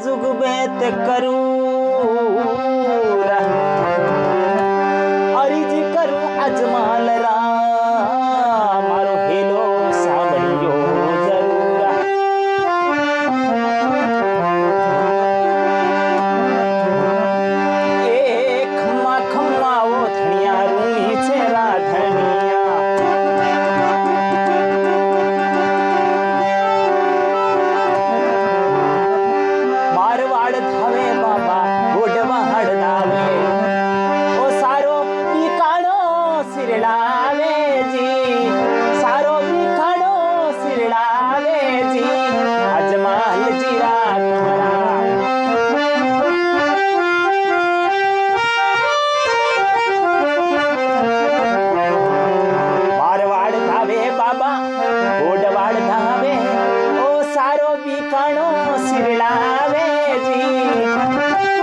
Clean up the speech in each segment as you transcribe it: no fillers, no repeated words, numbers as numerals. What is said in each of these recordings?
जुगबेत करूं अरीजी करूं अजमाल रा मारो हेलो सांभळियो जरूर ए खम्मा खम्मा वो धनिया रूनी छे राधनिया मारवाड़ धावे बाबा गोडवाड़ धावे ओ सारो बीकाणो सिरलावे जी सारो बीकाणो सिरलावे जी अजमाल जी राखरा मारवाड़ धावे बाबा गोडवाड़ धावे ओ सारो बीकाणो सिरलावे जी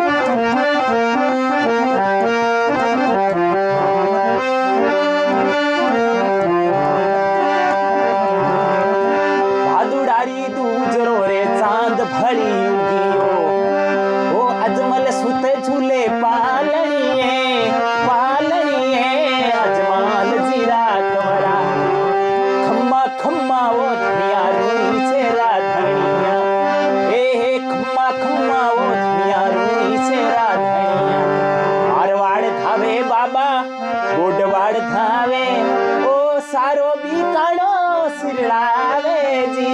भादुडारी दूजरो रे चांद भली उगियो ओ अजमल सुत झूले पालनिए अजमाल जीरा कमरा खम्मा खम्मा वो धनिया रूनी से राधनिया ए खम्मा खम्मा वो धनिया रूनी से राधनिया मारवाड़ धावे बाबा गोडवाड़ धावे ओ सारो बीकाणो सिरलावे जी